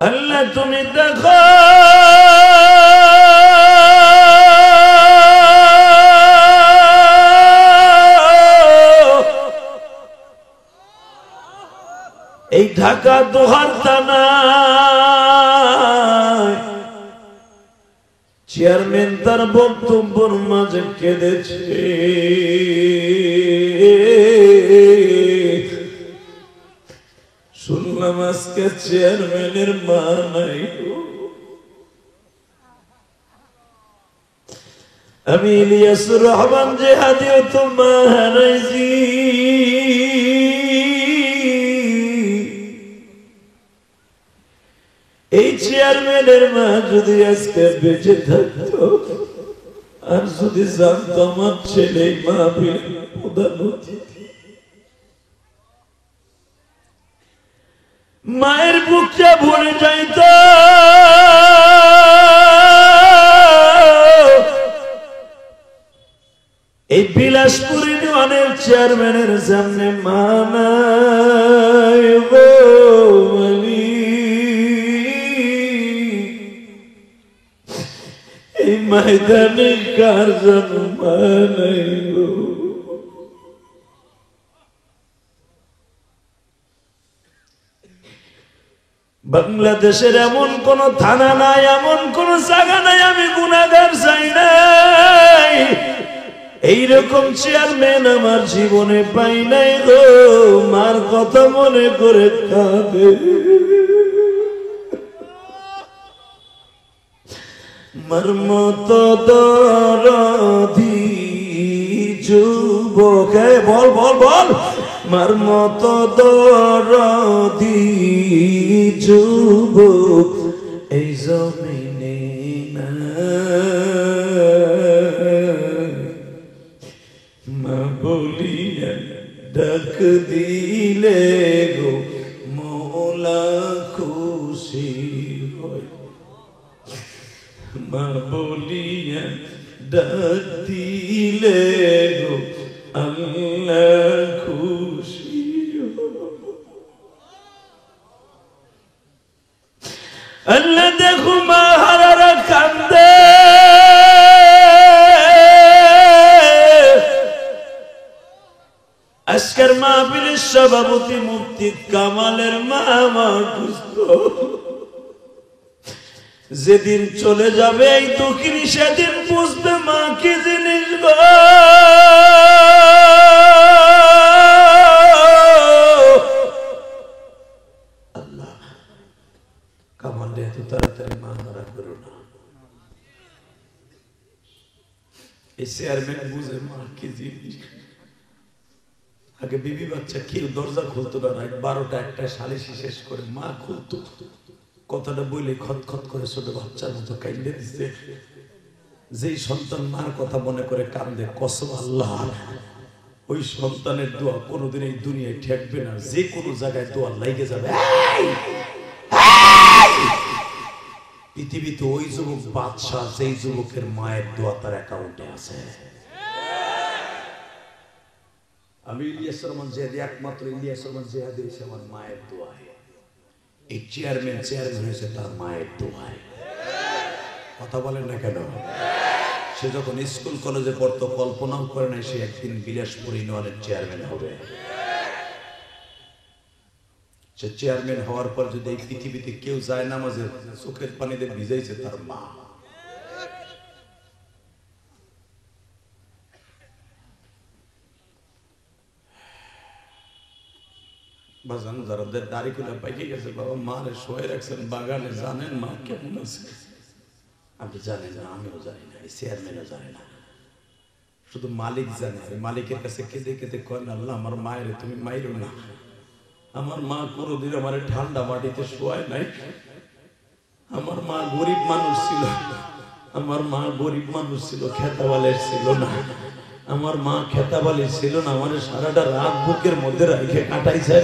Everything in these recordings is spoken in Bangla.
আল্লাহ তুমি দেখো এই ঢাকা দোহার থানায় চেয়ারম্যান তার বক্তব্যের মাঝে কেঁদেছে। শুনলাম আজকে চেয়ারম্যানের মা নাই। আমি ইলিয়াসুর রহমান জেহাদিও তো মা হারাইছি। এই চেয়ারম্যানের মা যদি আজকে বেঁচে থাকতো আর যদি জানতো আমার ছেলে মা প্রধান মায়ের বুকটা ভরে যাইত। এই বিলাসপুর ইউনিয়নের চেয়ারম্যানের সামনে মা নাই গো মালি, এই ময়দানে কার জন্য মা নাই গো। বাংলাদেশের এমন কোন থানা নাই, এমন কোন জায়গা নাই আমি গুনাহগার চাই নাই, এইরকম চেয়ারম্যান আমার জীবনে পাই নাই গো। মার কথা মনে করে কাঁদে, মার মতো দরদি যুবক, বল বল বল, মার মতো দরদি যুবক এই জমিনে মা বলিয়া ডাক দিলে গো মওলা খুশি হয়। মা বলিয়া ডাক দিলে গো আল্লাহ খুশি। আল্লাহ দেখো মা হারারা কান্দে, আজকের মাহফিলের সভাপতি মুফতি কামালের মা আমার দুস্থ, যেদিন চলে যাবে এই দুঃখিনী সেদিন বুঝবে মা কি জিনিস গো। আল্লাহ কামালে এত তাড়াতাড়ি মা হারা করো না। এই চেয়ারম্যান বুঝে মা কি জিনিস। আগে বিবি বাচ্চা কেউ দরজা খুলতো না, রাত 12টা 1টায় সালিশি শেষ করে মা খুলতো। কথাটা বলে খতখত করে ছোট বাচ্চার মতো কাইন্দে দিচ্ছে। যেই সন্তান মার কথা মনে করে কান্দে, কসম আল্লাহ ওই সন্তানের দোয়া কোনোদিন এই দুনিয়ায় ঠেকবে না। যে কোনো জায়গায় দোয়া লাগে যাবে। পৃথিবীতে ওই যুবক বাদশাহ যেই যুবকের মায়ের দোয়া তার অ্যাকাউন্টে আছে। আমি ইলিয়াস রহমান জিহাদি, একমাত্র ইলিয়াস রহমান জিহাদি হয়েছে আমার মায়ের দোয়ায়। এই চেয়ারম্যান হয়েছে তার মায়ের দোয়ায়। কথা বলেন না কেন? সে যখন স্কুল কলেজে পড়তো কল্পনাও করে নাই সে একদিন বিলাসপুর ইউনিয়নের চেয়ারম্যান হবে। সে চেয়ারম্যান হওয়ার পর যদি এই পৃথিবীতে কেউ যায় নামাজে চোখের পানিতে ভিজাইছে তার মা। বাজান যারা দাড়ি খুলে পাইকে গেছে, বাবা মারে শোয়ে রাখছেন বাগানে, জানেন মা কেমন আছে? আপনি জানেন না, আমিও জানি না, চেয়ারম্যানও জানে না, শুধু মালিক জানে। মালিকের কাছে কেঁদে কেঁদে কয় না, আল্লাহ আমার মায়ের তুমি মাইরো না। আমার মা কোনোদিন আমার ঠান্ডা মাটিতে শোয়ায় নাই। আমার মা গরিব মানুষ ছিল, আমার মা গরিব মানুষ ছিল, খেতাবালের ছিল না। আমার মা খেতাবালি ছিল না, আমার সারাটা রাত বুকের মধ্যে রাইখে কাটাইছে।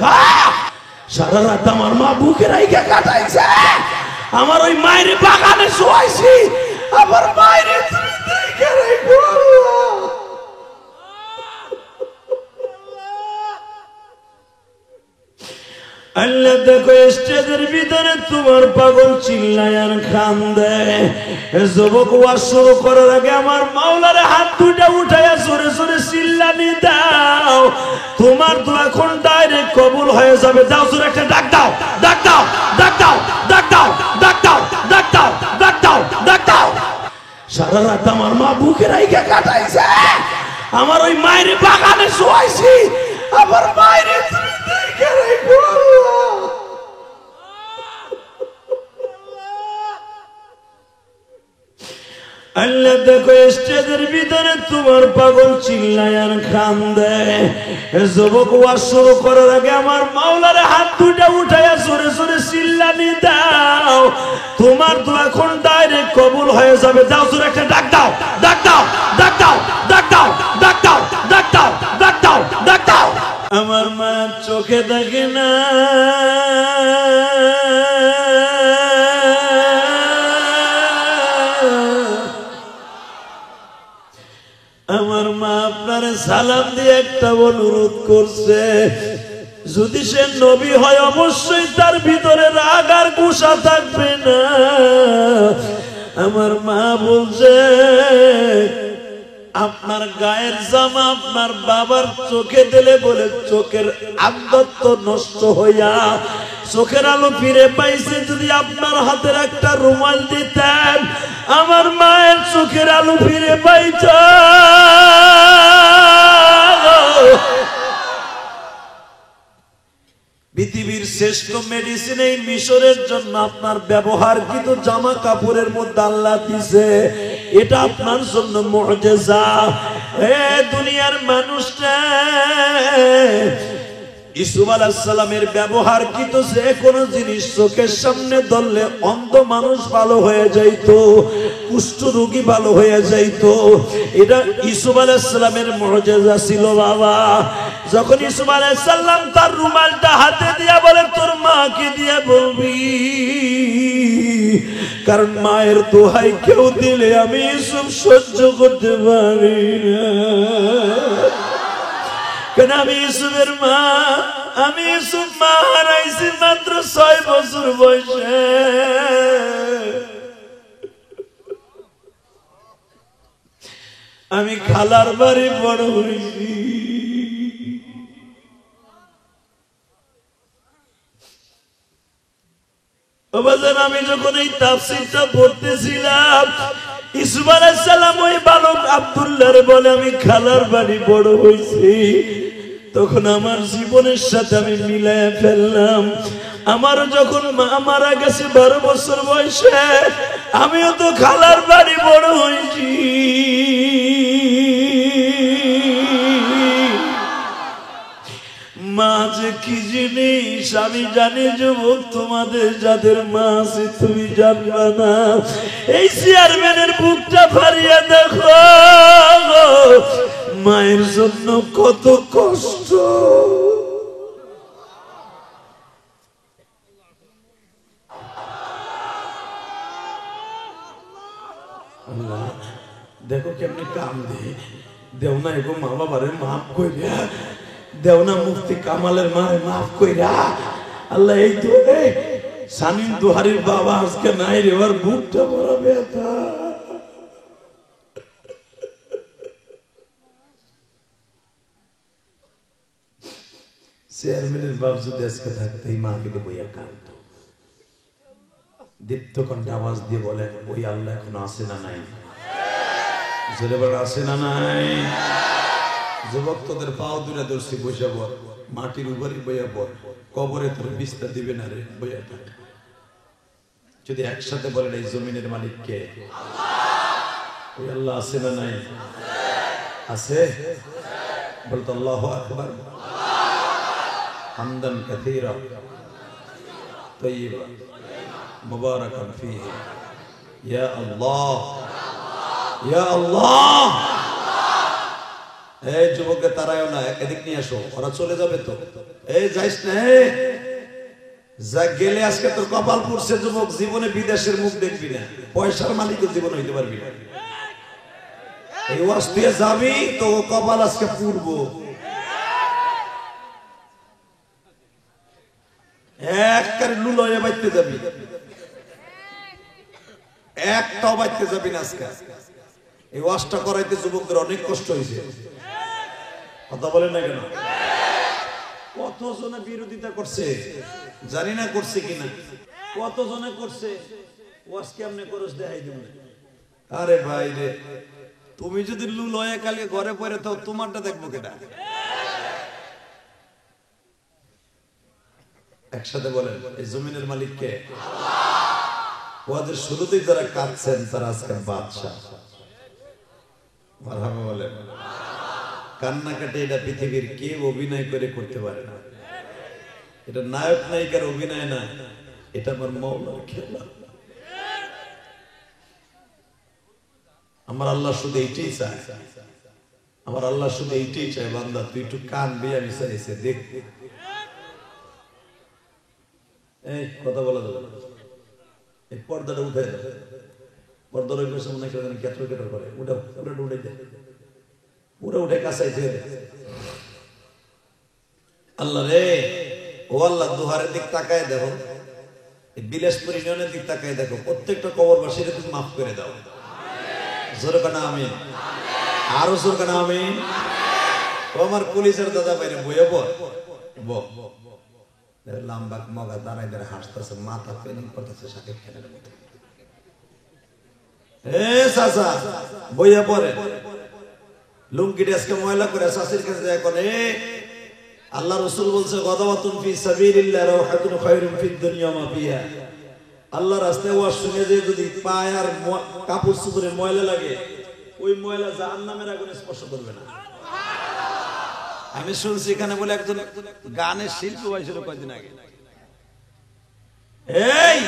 সারা রাত আমার মা বুকে রাইখে কাটাইছে। আমার ওই মায়ের বাগানে শোয়াইছি, আমার মায়ের তুমি দেখে রাখো। আল্লাহ দেখো স্টেজের ভিতরে তোমার পাগল চিল্লায় আর কান্দে। যুবক ওয়াজ শুরু করার আগে আমার মাওলার হাত দুইটা উঠাইয়া জোরে জোরে চিল্লানি দাও, তোমার দোয়া এখন ডাইরেক্ট কবুল হয়ে যাবে। দাও জোরে একটা ডাক দাও, ডাক দাও, ডাক দাও, ডাক দাও, ডাক দাও, ডাক দাও, ডাক দাও, ডাক দাও। সারা রাত আমার মা বুকে রাইখা কাটাইছে, আমার ওই মায়ের বাগানে শোয়াইছি, আমার মায়ের তুমি দেখে রাখো। আল্লাহ দেখো স্টেজের ভিতরে তোমার পাগল চিল্লায় আর কান্দে। যুবক ওয়াজ শুরু করার আগে আমার মাওলার হাত দুইটা উঠাইয়া জোরে জোরে চিল্লানি দাও, তোমার দোয়া এখন ডাইরেক্ট কবুল হয়ে যাবে। দাও জোরে একটা ডাক দাও, ডাক দাও, ডাক দাও, ডাক দাও, ডাক দাও, ডাক দাও, ডাক দাও, ডাক দাও। আমার মা চোখে দেখে না, আমার মা আপনার সালাম দিয়ে একটা অনুরোধ করছে, যদি সে নবী হয় অবশ্যই তার ভিতরে রাগ আর গুসা থাকবে না। আমার মা বলছে আপনার গায়ের জামা আপনার বাবার চোখে দিলে বলে চোখের আন্দত্ব নষ্ট হইয়া চোখের আলো ফিরে পাইছে, যদি আপনার হাতের একটা রুমাল দিতেন আমার মায়ের চোখের আলো ফিরে পাইত। পৃথিবীর শ্রেষ্ঠ মেডিসিন এই মিশরের জন্য আপনার ব্যবহার কিন্তু জামা কাপড়ের মধ্যে আল্লাহ দিছে, এটা আপনার জন্য মুআজিজা। হে দুনিয়ার মানুষরা, ইউসুফ আলাইহিস সালামের ব্যবহার কিন্তু যে কোনো জিনিস চোখের সামনে ধরলে অন্ধ মানুষ ভালো হয়ে যাইত, কুষ্ঠ রোগী ভালো হয়ে যাইত। এটা ইউসুফ আলাইহিস সালামের মুআজিজা ছিল বাবা। যখন ইউসুফ আলাইহিস সালাম তার রুমালটা হাতে দিয়া বলে তোর মাকে দিয়া বলবি, কারণ মায়ের দোহাই কেউ দিলে আমি ইউসুফ সহ্য করতে পারি না, কেন আমি ইউসুফের মা, আমি ইউসুফ মা হারাইছি মাত্র 6 বছর বয়সে। আমি খালার বাড়ি বড় হয়েছি। আমি যখন এই তাফসীরটা পড়তেছিলাম, ইউসুফ আলাইহিস সালাম ওই বালক আব্দুল্লাহর বলে আমি খালার বাড়ি বড় হইছি। তখন আমার জীবনের সাথে আমি মিলায় ফেললাম, আমার যখন মা মারা গেছে 12 বছর বয়সে, আমিও তো খালার বাড়ি বড় হইছি। মা যে কি জিনিস আমি জানি, যুবক তোমাদের যাদের মা আছে তুমি জানবা না। এই চেয়ারম্যানের বুকটা ফাড়িয়া দেখো, মায়ের জন্য কত কষ্ট। দেখো কেমনি কাম দেও না, এগো মা বাবারে মাফ কইরা দেও না, মুফতি কামালের মারে মাফ কইরা। আল্লাহ এই তো সানিম দুহারির বাবা আজকে নাই রে, ওর বুকটা বড় ব্যথা। চেয়ারম্যানের বাপ যদি আজকে থাকতো এই মাকে তো বইয়া কাঁদতো, দীপ্ত কণ্ঠে আওয়াজ দিয়ে বলেন ওই আল্লাহ এখন আসে না নাই? জোরে বলে আসে না নাই? যুবক তোদের পাও দূরে দর্শি বসে পর, মাটির উপরে বইয়া পর, কবরে তোর বিস্তার দিবে না রে, বইয়া থাক। যদি একসাথে বলেন এই জমিনের মালিক কে? ওই আল্লাহ আছে না নাই? আছে। বলতো আল্লাহু আকবার হামদান কাসীরা তাইয়্যিবা মুবারাকান ফীহি। ইয়া আল্লাহ, ইয়া আল্লাহ। এই যুবককে তারায়ও না, এদিক নিয়ে আসো, ওরা চলে যাবে তো। এই যাইস না, যা গেলে আজকে তোর কপাল পুড়ছে যুবক, জীবনে বিদেশের মুখ দেখবি না, পয়সার মালিকের জীবন হইতে পারবি না। এই ওয়াজ দিয়ে যাবি তো কপাল আজকে পুড়বো। একবারে লুলয়ে বাইতে যাবি, একটাও বাইতে যাবি না আজকে। এই ওয়াজটা করাইতে যুবকদের অনেক কষ্ট হয়েছে, কথা বলেন না কেন? কতজনে বিরোধিতা করছে জানি না, করছে কিনা, কতজনে করছে। ওয়াজ কেমনে করস দেখাই দিব। আরে ভাই রে, তুমি যদি লুলয়ে কালকে ঘরে পড়ে তো তোমারটা দেখবো কেটা? একসাথে বলেন, এই জমিনের মালিক কে? ওদের শুরুতেই যারা কাঁদছেন তারা আজকে বাদশাহ। মারহাবা বলেন। কান্নাকাটি এটা পৃথিবীর কেউ অভিনয় করে করতে পারে না। এটা নায়ক নায়িকার অভিনয় না, এটা আমার মাওলার খেলা। আমার আল্লাহ শুধু এইটাই চায়, আমার আল্লাহ শুধু এইটাই চায়, বান্দা তুই একটু কানবি, আমি চাইছে দেখ। এই কথা বলা যাবে না, এই পর্দাটা উঠে দাও। পর্দার ওই পাশে মনে করেন কেটর কেটর করে, উঠাও, পুরোটা উঠে যায়, পুরো উঠে কাছাইছে। আল্লাহ রে, ও আল্লাহ দুহারের দিক তাকায় দেখো, বিলাসপুর ইউনিয়নের দিক তাকায় দেখো, প্রত্যেকটা কবরবাসীকে তুমি মাফ করে দাও। জোরে কানা আমিন, আরো জোরে কানা আমিন। ও আমার পুলিশের দাদা বাইরে বইয়ে লম্বা মগা দাঁড়াই দাঁড়ায় হাসতেছে, মাথা পেনিং করতেছে সাকিব খানের মতো। এ চাচা বইয়া পড়ে, লুঙ্গি ড্রেসকে ময়লা করে শাশির কাছে যায় কোনে। আল্লাহ রাসূল বলছে গাদাওয়াতুন ফি সাবিলিল্লাহ রাওহাতুন খায়রুন ফিদ দুনিয়া মা ফিহা। আল্লাহ রাস্তায় ওয়াজ শুনে যে যদি পায় আর কাপড় চোপড়ে ময়লা লাগে, ওই ময়লা জাহান্নামের আগুনে স্পর্শ করবে না। আমি শুনছি এখানে বলে একজন গানের শিল্পী হয়েছিল কয়েকদিন আগে। এই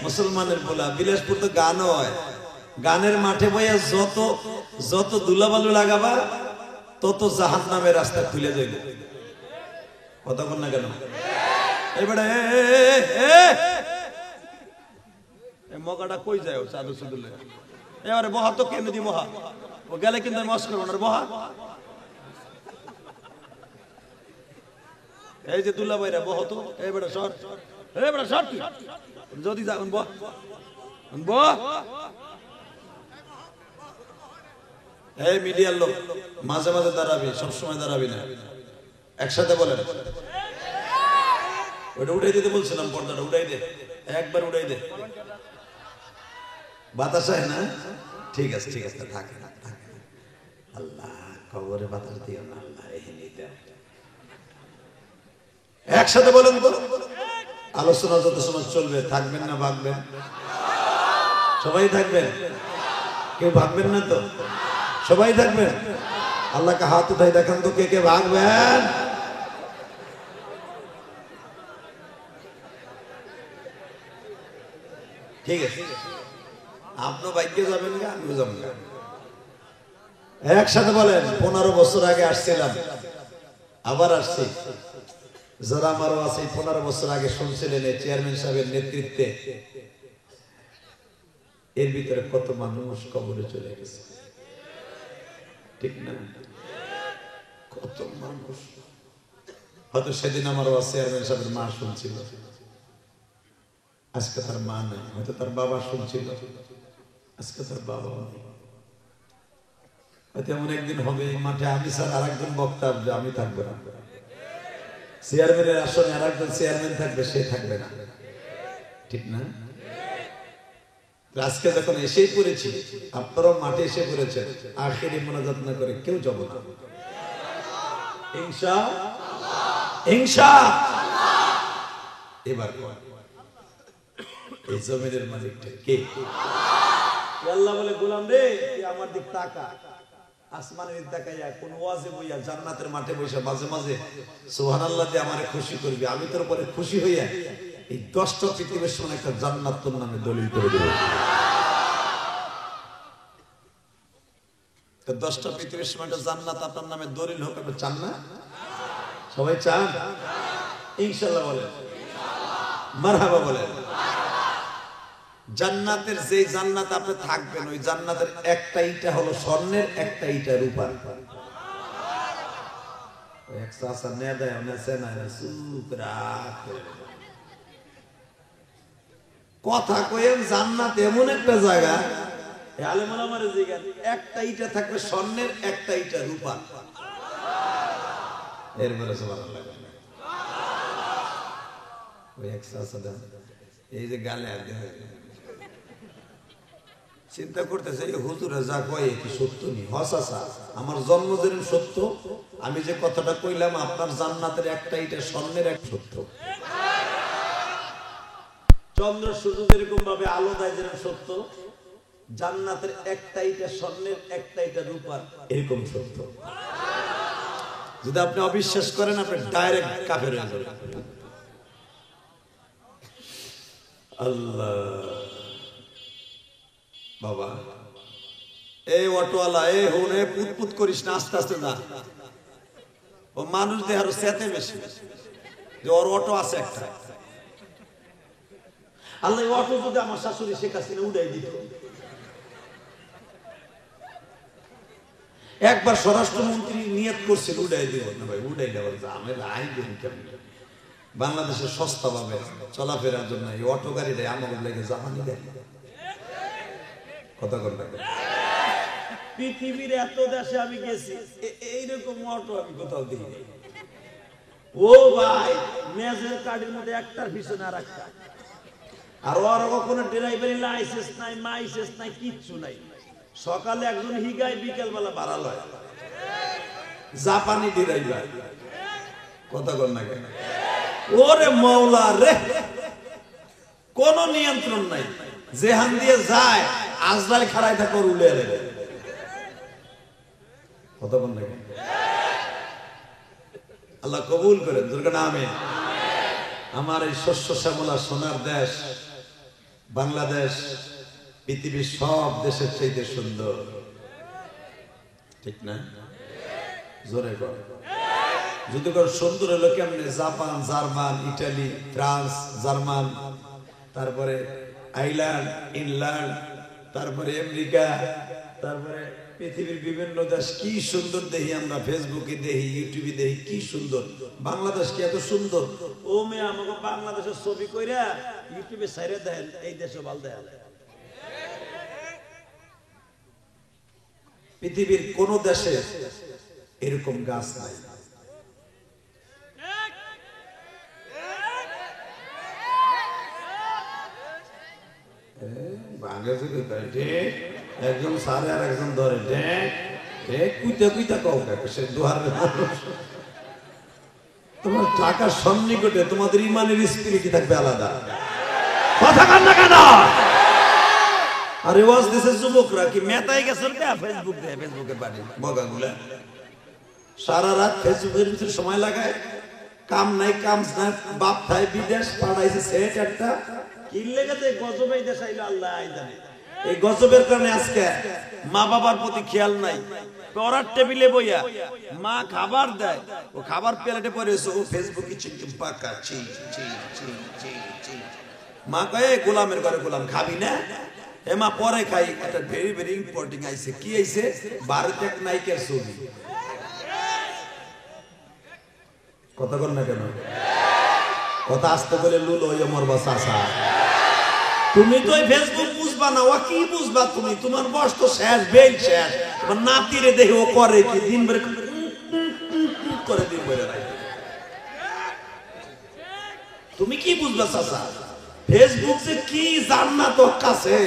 মুসলমানের বলা বিলাসপুর তো গান হয়, গানের মাঠে বইয়া যত যত দুলাবালু লাগাবা তত জাহান্নামের রাস্তা খুলে যাইবে। কথা বল না কেন? এবারে মগাটা কই যায় চাদু সুদুলে, এবারে বহা তো কেন দি বহা, ও গেলে কিন্তু মস করবো না বহা। এই যে দুলা ভাইরা বহ তো, এই বেটা সর, এই বেটা সর, যদি যাবেন বহ বহ। এই মিডিয়ার লোক মাঝে মাঝে দাঁড়াবি, সবসময় দাঁড়াবি না। একসাথে বলেন, ওটা উঠাই দিতে বলছিলাম, পর্দাটা উঠাই দে, একবার উঠাই দে। বাতাস হয় না? ঠিক আছে ঠিক আছে, থাকে না থাকে না। আল্লাহ কবরে বাতাস দিও না আল্লাহ, এখানেই দেও। একসাথে বলেন তো, আলোচনা যত সময় চলবে থাকবেন না ভাগবেন? সবাই থাকবেন, কেউ ভাগবেন না তো? সবাই থাকবেন। আল্লাহকে হাত উঠাই দেখান তো, কে কে ভাগবেন? ঠিক আছে, আপনি বাইকে যাবেন না, আমিও যাবো না। একসাথে বলেন, 15 বছর আগে আসছিলাম, আবার আসছি। যারা আমারও আছে 15 বছর আগে শুনছিলেন এই চেয়ারম্যান সাহেবের নেতৃত্বে, এর ভিতরে কত মানুষ কবরে চলে গেছে, ঠিক না? কত মানুষ। হয়তো সেদিন আমারও চেয়ারম্যান সাহেবের মা শুনছিল, আজকে তার মা নাই। হয়তো তার বাবা শুনছিল, আজকে তার বাবা নেই। হয়তো এমন একদিন হবে এই মাঠে আমি স্যার আর একজন বক্তা, আমি থাকবো না। চেয়ারম্যানের আসনে আর একজন চেয়ারম্যান থাকবে, সে থাকবে না, ঠিক না? আজকে যখন এসেই পড়েছি, আপনারাও মাঠে এসে পড়েছেন, আখেরি মোনাজাত না করে কেউ যাব না। ইনশাআল্লাহ। এবার এই জমিনের মালিকটা কে? আল্লাহ বলে, গোলাম রে তুই আমার দিক তাকা। আসমানের দিক তাকাইয়া কোন ওয়াজে বইয়া জান্নাতের মাঠে বসে মাঝে মাঝে সুবহানাল্লাহ দিয়ে আমারে খুশি করবি, আমি তোর উপরে খুশি হইয়া এই 10টা পৃথিবীর সমান একটা জান্নাত তোর নামে দলিল করে দেব। 10টা পৃথিবীর সমান একটা জান্নাত আপনার নামে দলিল হোক, আপনি চান না? সবাই চান? ইনশাআল্লাহ বলেন, মারহাবা বলেন। জান্নাতের যে জান্নাত আপনি থাকবেন, ওই জান্নাতের একটা ইটা হলো স্বর্ণের, একটা ইটা রূপার। এক চাষা নেয় দেয়, কথা কয়েন জান্নাত এমন একটা জায়গা, আলেম ওলামারে জিজ্ঞাসা, একটা ইটা থাকবে স্বর্ণের, একটা ইটা রূপার। এর বলে সুবহানাল্লাহ। ওই এই যে গালে চিন্তা করতেছে হুজুরে যা কয় কি সত্য নি? হসাসা আমার জন্মদিন সত্য, আমি যে কথাটা কইলাম আপনার জান্নাতের একটা ইটা স্বর্ণের এক সত্য। চন্দ্র সূর্য যেরকম ভাবে আলো দেয় যেরকম সত্য, জান্নাতের একটা ইটা স্বর্ণের, একটা ইটা রূপার, এরকম সত্য। যদি আপনি অবিশ্বাস করেন আপনি ডাইরেক্ট কাফের হয়ে যাবেন। আল্লাহ বাবা, এই অটোওয়ালা এ হোনে পুতপুত করিস না, আস্তে আস্তে যা। ও মানুষ দেহ আরো সেতে বেশি, যে ওর অটো আছে একটা। আল্লাহ অটো যদি আমার শাশুড়ি শেখ হাসিনা উড়াই দিত। একবার স্বরাষ্ট্রমন্ত্রী নিয়ত করছিল উড়াই দিব না, ভাই উড়াই দেওয়ার ঝামেলা আইবেন কেমন? বাংলাদেশের সস্তা ভাবে চলাফেরার জন্য এই অটো গাড়িটা আমাদের লেগে জাপানি গাড়ি। কথা বলতে পৃথিবীর এত দেশে আমি গেছি, এইরকম অটো আমি কোথাও দেখি। ও ভাই, মেজের কার্ডের মধ্যে একটার পিছনে আর একটা, আর ওর কোনো ড্রাইভারি লাইসেন্স নাই, মাইসেন্স নাই, কিচ্ছু নাই। সকালে একজন হিগায়, বিকেল বেলা ভাড়া লয়, জাপানি ড্রাইভার। কথা বল না কেন? ওরে মওলা রে, কোন নিয়ন্ত্রণ নাই, যেহান দিয়ে যায় আজরাইল খাড়াই থাকে ওর উড়ে এলে। কথা বল না কেন? আল্লাহ কবুল করেন, দুর্গা আমিন। আমার এই শস্য শ্যামলা সোনার দেশ বাংলাদেশ পৃথিবীর সব দেশের চাইতে সুন্দর, ঠিক না? জোরে কর। যদি কর সুন্দর হলো কেমনে? Japan, German, Italy, France, German, তারপরে আইল্যান্ড, ইংল্যান্ড, তারপরে আমেরিকা, তারপরে পৃথিবীর বিভিন্ন দেশ। কি সুন্দর দেখি আমরা, ফেসবুকে দেখি, ইউটিউবে দেখি, কি সুন্দর। বাংলাদেশ কি এত সুন্দর? ও মেয়ে আমাকে বাংলাদেশের ছবি কইরা ইউটিউবে ছাইরে দেন, এই দেশে ভালো দেয়। পৃথিবীর কোন দেশে এরকম গাছ নাই। একজন সারে আর একজন ধরে কুইতা কুইতা কও সে দুহারের মানুষ। তোমার টাকার সন্নিকটে তোমাদের ইমানের স্পিরিট থাকবে আলাদা। কথা কান না কেন? আর ওয়াজ দেশের যুবকরা কি মেতাই গেছে ফেসবুক দেয়, ফেসবুকের বাড়ি বগাগুলা সারা রাত ফেসবুকের ভিতরে সময় লাগায়। কাম নাই, কাম নাই, বাপ থাই বিদেশ পাঠাইছে সেট একটা কি লেগেছে গজবে দেশ আইলো আল্লাহ আই জানে। এই গজবের কারণে আজকে মা বাবার প্রতি খেয়াল নাই। পড়ার টেবিলে বইয়া মা খাবার দেয়, ও খাবার প্লেটে পড়েছে, ও ফেসবুকে চিংচিং পাকা চি চি চি চি চি। মা কয়ে গোলামের ঘরে গোলাম খাবি না? এমা পরে খাই। একটা ভেরি ভেরি ইম্পর্টেন্ট আইছে। কি আইছে? ভারত এক নায়িকার ছবি। কথা বল না কেন? কথা আসতে বলে লুল ওই মরবা চাষা। তুমি তো ফেসবুক বুঝবা না, ও কি বুঝবা তুমি? তোমার বয়স তো শেষ, বেল শেষ। তোমার নাতিরে দেখে ও করে কি দিন ভরে করে দিন ভরে রাখে। তুমি কি বুঝবা চাষা? ফেসবুক যে কি জান্নাত ওর কাছে।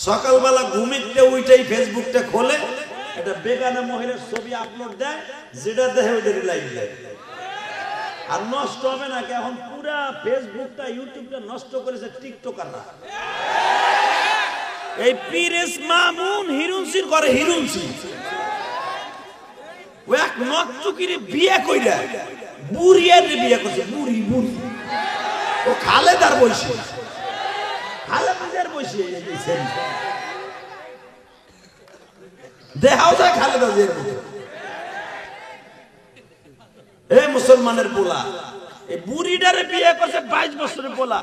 সকালবেলা ঘুমিতে ওইটাই ফেসবুকটা খোলে, একটা বেগানা মহিলার ছবি আপলোড দেয়, যেটা দেখে ওদের লাইক দেয়। আর নষ্ট হবে না কি? এখন পুরা ফেসবুকটা ইউটিউবটা নষ্ট করেছে টিকটকাররা। এই পিরেস মামুন হিরুনসির করে হিরুনসি, ও এক নচ্চুকিরে বিয়ে কইরা বুড়িয়ার বিয়ে করছে। বুড়ি বুড়ি ও খালেদার বয়সী, খালেদার বয়সী দেখাও যায় খালেদা জিয়ার মতো। এই মুসলমানের পোলা এই বুড়িটারে বিয়ে করছে 22 বছরের পোলা।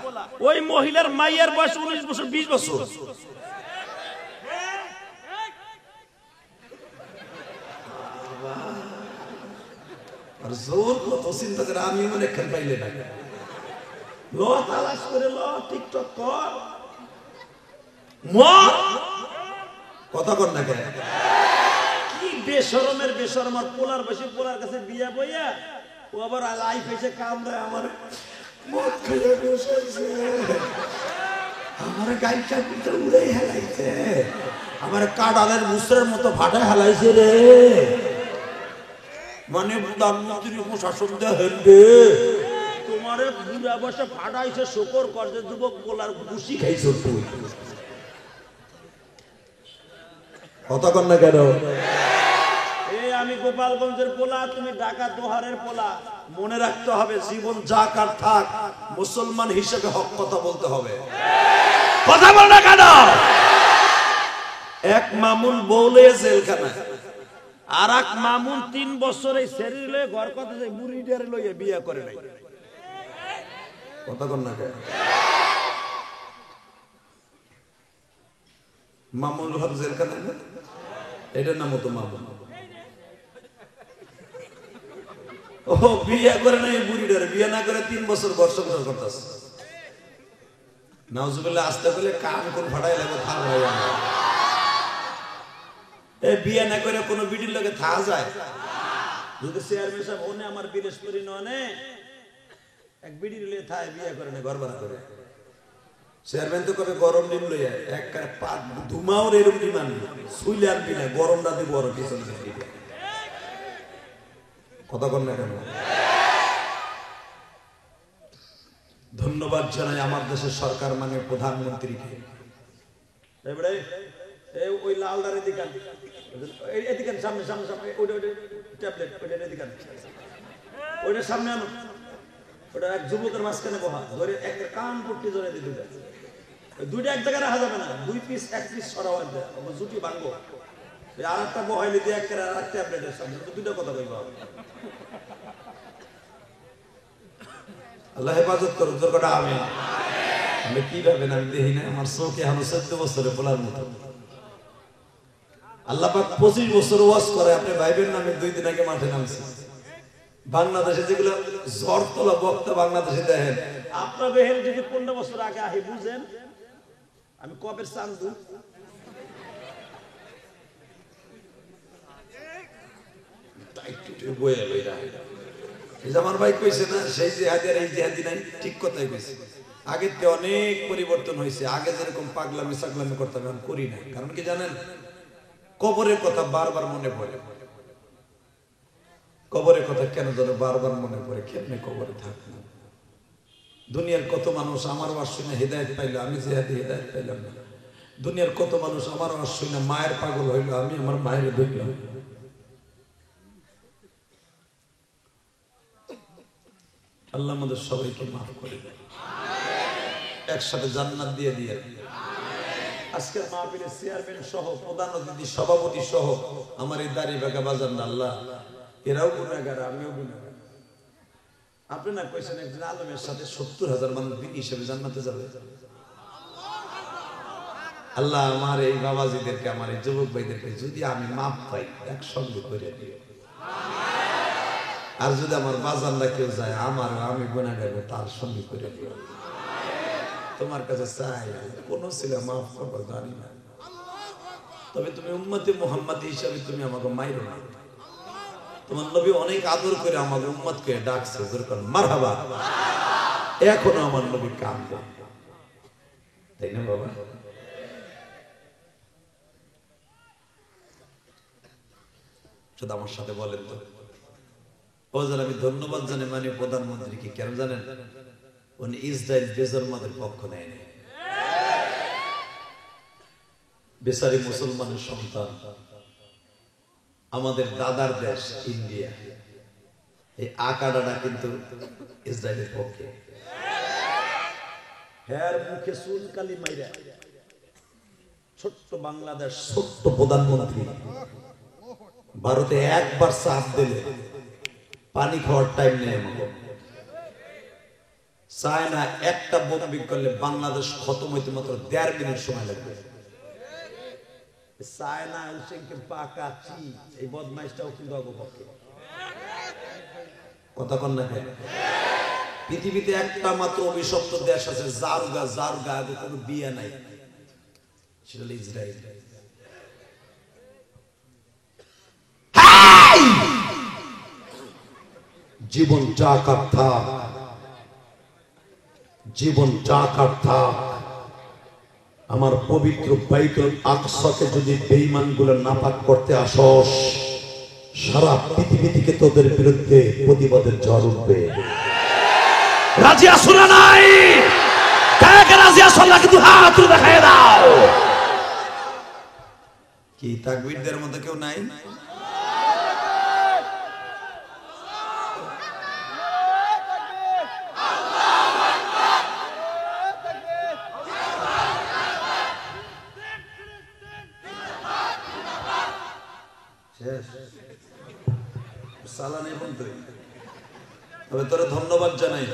ওই মহিলার মাইয়ার বয়স 19 বছর 20 বছর। আর জোর কত চিন্তা করে আমি মনে খেল পাইলে না। ল তালাশ করে ল টিকটক কর কথা কর না কেন কি বেশরমের বেশরমার পোলার বসে পোলার কাছে বিয়া বইয়া ও আবার লাইফ এসে কামড়ায় আমার মদ খেয়ে বসেছে আমার গাইটা পিঠে উড়ে হেলাইছে আমার কাঁড়ালের মুসরের মতো ফাটা হেলাইছে রে মানে প্রধানমন্ত্রী শাসন দেবে তোমার বুড়া বসে ফাটাইছে শোকর করছে যুবক পোলার ঘুষি খাইছো তুই কথা কর না কেন আমি গোপালগঞ্জের পোলা তুমি ঢাকা দোহারের পোলা মনে রাখতে হবে জীবন যাক আর থাক মুসলমান হিসেবে হক কথা বলতে হবে কথা বল না কেন এক মামুন বউলে জেলখানায় আর এক মামুন 3 বছর এই শরীর লয়ে ঘর কথা যায় বুড়ি ডেরে লইয়া বিয়ে করে নাই কথা কর না কেন মামুন ঘর জেলখানায় এটার নাম তো মামুন ও বিয়ে করে নাই বুড়িটার বিয়ে না করে 3 বছর ঘর সংসার করতেছে নাউজুবিল্লাহ আস্তে করে কান কোন ফাটাই লাগে থাক ভাই আমরা এই বিয়ে না করে কোন বিডির লগে থা যায় যদি চেয়ারম্যান সাহেব ওনে আমার বীরেশপুরি ননে এক বিডির লয়ে থায় বিয়ে করে না ঘর বানা করে চেয়ারম্যান তো কবে গরম দিন লইয়া এক পাত ধুমাওর এরকম দিমান সুইলে আনবি না গরম না দিব আর পিছন দিবি কথা কর না কেন ধন্যবাদ জানাই আমার দেশের সরকার মানে প্রধানমন্ত্রীকে এবারে ওই লাল দাঁড়ের দিকান এদিকান সামনে সামনে সামনে ওইটা ট্যাবলেট ওইটা এদিকান ওইটা সামনে আনো ওটা এক যুবকের মাঝখানে বহা ধরে এক কান পট্টি ধরে দিতে দুইটা এক জায়গায় রাখা যাবে না 2 পিস 1 পিস সরাও আনতে জুটি ভাঙবো আর একটা বহাইলে দিয়ে এক আর একটা ট্যাবলেটের সামনে দুইটা কথা কইবা আল্লাহ হেফাজত করুন দুর্গটা আমি কি ভাবেন আমি দেখি না আমার চোখে এখন 14 বছরে বলার মতো আল্লাহ পাক 25 বছর ওয়াজ করে আপনি ভাইবেন না আমি 2 দিন আগে মাঠে নামছি বাংলাদেশে যেগুলো জ্বর তোলা বক্তা বাংলাদেশে দেখেন আপনার বেহেন যদি 15 বছর আগে আহে বুঝেন আমি কবে চান্দু বয়ে লইরা আমার ভাই কইছে না সেই জিহাদি আর এই জিহাদি নাই ঠিক কথাই কইছে আগে তো অনেক পরিবর্তন হয়েছে আগে যেরকম পাগলামি সাগলামি করতাম এখন করি না কারণ কি জানেন কবরের কথা বারবার মনে পড়ে কবরের কথা কেন যেন বারবার মনে পড়ে কেমনে কবরে থাকবো দুনিয়ার কত মানুষ আমার ওয়াজ শুনে হেদায়েত পাইলো আমি জিহাদি হেদায়েত পাইলাম না দুনিয়ার কত মানুষ আমার ওয়াজ শুনে মায়ের পাগল হইলো আমি আমার মায়ের ধরলাম আল্লাহ আমাদের সবাইকে মাফ করে দেয় একসাথে জান্নাত দিয়ে দিয়ে আজকের মাহফিলের চেয়ারম্যান সহ প্রধান অতিথি সভাপতি সহ আমার এই দাড়ি বাঁকা বাজার না আল্লাহ এরাও গুনাহগার আমিও গুনাহগার আপনি না কইছেন একজন আলমের সাথে 70,000 মানুষ বিধি হিসেবে জান্নাতে যাবে আল্লাহ আমার এই বাবাজিদেরকে আমার এই যুবক ভাইদেরকে যদি আমি মাফ পাই একসঙ্গে করে দিও আর যদি আমার বাজারটা কেউ যায় আমার আমি গুনাহগার তার সঙ্গে করে দিও তোমার কাছে চাই কোন ছিল মাফ করবো জানি না তবে তুমি উম্মতে মুহাম্মদ হিসাবে তুমি আমাকে মাইরো না তোমার নবী অনেক আদর করে আমাকে উম্মতকে ডাকছে যেরকম মারহাবা এখনো আমার নবী কাম দেয় তাই না বাবা শুধু আমার সাথে বলেন তো ওজন আমি ধন্যবাদ জানাই মানে প্রধানমন্ত্রীকে কেন জানেন উনি ইসরায়েল বেজন্মাদের পক্ষ নেয়নি বেচারি মুসলমানের সন্তান আমাদের দাদার দেশ ইন্ডিয়া এই আকাডাটা কিন্তু ইসরায়েলের পক্ষে হ্যার মুখে চুলকালি মাইরা ছোট্ট বাংলাদেশ ছোট্ট প্রধানমন্ত্রী ভারতে একবার চাপ দিলে পানি খাওয়ার টাইম নেই আমাকে চায়না একটা বোমা করলে বাংলাদেশ খতম হইতে মাত্র 1.5 মিনিট সময় লাগবে চায়না হুসেনকে পাকা চি এই বদমাইশটাও কিন্তু অগপক্ষে কথা কন না পৃথিবীতে একটা মাত্র অভিশপ্ত দেশ আছে যার গায়ে কোনো বিয়ে নাই, সেটা হলো ইসরায়েল। জীবন চাকার থাক, জীবন চাকার থাক, আমার পবিত্র বাইতুল আকসাকে যদি বেঈমানগুলো নাপাক করতে আসস, সারা পৃথিবী থেকে তোদের বিরুদ্ধে প্রতিবাদের ঝড় উঠবে। রাজি আছো না নাই? কাকে রাজি আছো? আল্লাহ কিন্তু হাত দেখায় দাও। কি তাকবীরদের মধ্যে কেউ নাই? তবে তোরা ধন্যবাদ জানাই,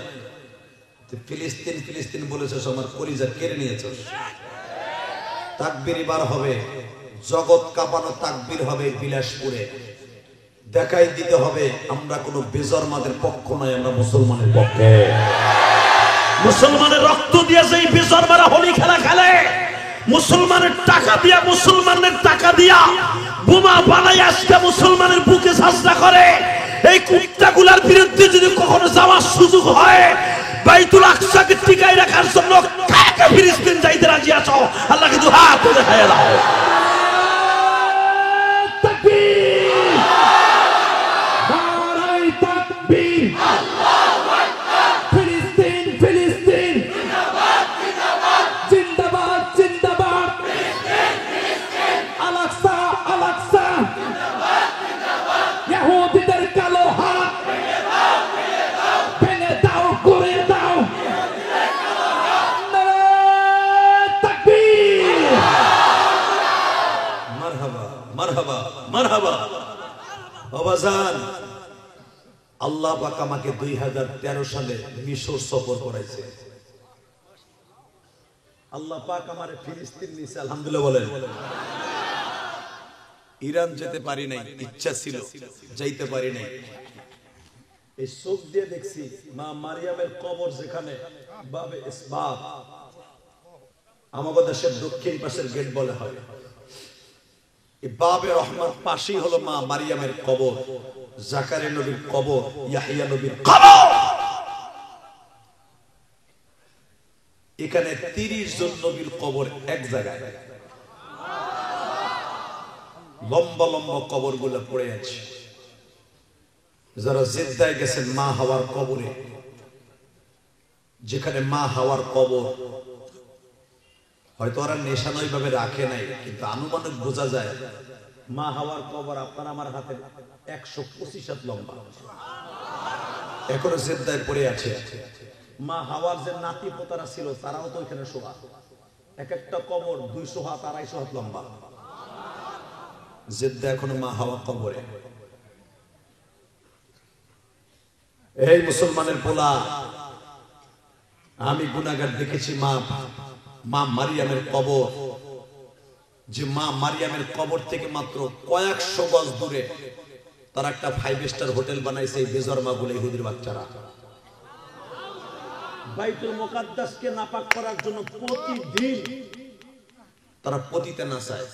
ফিলিস্তিন ফিলিস্তিন বলেছিস, আমার কলিজা কেড়ে নিয়েছিস। তাকবীর বার হবে, জগৎ কাঁপানো তাকবীর হবে বিলাসপুরে। দেখাই দিতে হবে আমরা কোনো বেজন্মাদের পক্ষ নয়, আমরা মুসলমানের পক্ষে। মুসলমানের রক্ত দিয়ে যেই বেজন্মারা হোলি খেলা খেলে, মুসলমানের টাকা দিয়া, মুসলমানের টাকা দিয়া বোমা বানাই আজকে মুসলমানের বুকে সাজদা করে, এই কুত্তাগুলার বিরুদ্ধে যদি কখনো যাওয়ার সুযোগ হয়, বাইতুল আকসাকে টিকায় রাখার জন্য কাকে ফিলিস্তিন যাইতে রাজি আছো? আল্লাহ কিন্তু হাত দেখায় দাও। তাকবীর, নারায়ে তাকবীর, আল্লাহু আকবার। ফিলিস্তিন ফিলিস্তিন জিন্দাবাদ জিন্দাবাদ, জিন্দাবাদ জিন্দাবাদ, ফিলিস্তিন ফিলিস্তিন, আল-আকসা আল-আকসা, জিন্দাবাদ জিন্দাবাদ। ইহুদিদের কালো হাত ভেঙে দাও ভেঙে দাও, ভেঙে দাও করে দাও, ইহুদিদের কালো হাত। নারায়ে তাকবীর, মারহাবা মারহাবা মারহাবা। বাবাজান, আল্লাহ পাক আমাকে 2013 সালে মিশর সফর করাইছে। আল্লাহ পাক আমারে ফিলিস্তিন নিছে, আলহামদুলিল্লাহ বলেন। ইরান যেতে পারি নাই, ইচ্ছা ছিল, যাইতে পারি নাই। এই চোখ দিয়ে দেখছি মা মারিয়ামের কবর যেখানে বাবে ইসবাত, আমাদের দেশের দক্ষিণ পাশের গেট বলে হয়, এই বাবে রহমান পাশেই হলো মা মারিয়ামের কবর, জাকারিয়া নবীর কবর, ইয়াহিয়া নবীর কবর। এখানে 30 জন নবীর কবর এক জায়গায়, লম্বা লম্বা কবর গুলো পড়ে আছে। যারা জেদ্দায় গেছেন মা হাওয়ার কবরে, যেখানে মা হাওয়ার কবর, হয়তো ওরা নেশানয় ভাবে রাখে নাই, কিন্তু আনুমানিক বোঝা যায় মা হাওয়ার কবর আপনার আমার হাতে 125 হাত লম্বা, এখনো জেদ্দায় পড়ে আছে। মা হাওয়ার যে নাতি পোতারা ছিল তারাও তো এখানে শোয়া, এক একটা কবর 200 হাত 250 হাত লম্বা। জেদ্দা এখনো মা হাওয়া কবরে। এই মুসলমানের পোলা, আমি গুনাহগার দেখেছি মা মারিয়ামের কবর, যে মা মারিয়ামের কবর থেকে মাত্র কয়েকশো গজ দূরে তারা একটা 5 স্টার হোটেল বানাইছে। এই বেজরমা গুলো ইহুদির বাচ্চারা বাইতুল মুকাদ্দাসকে নাপাক করার জন্য প্রতিদিন তারা পতিতে নাচায়।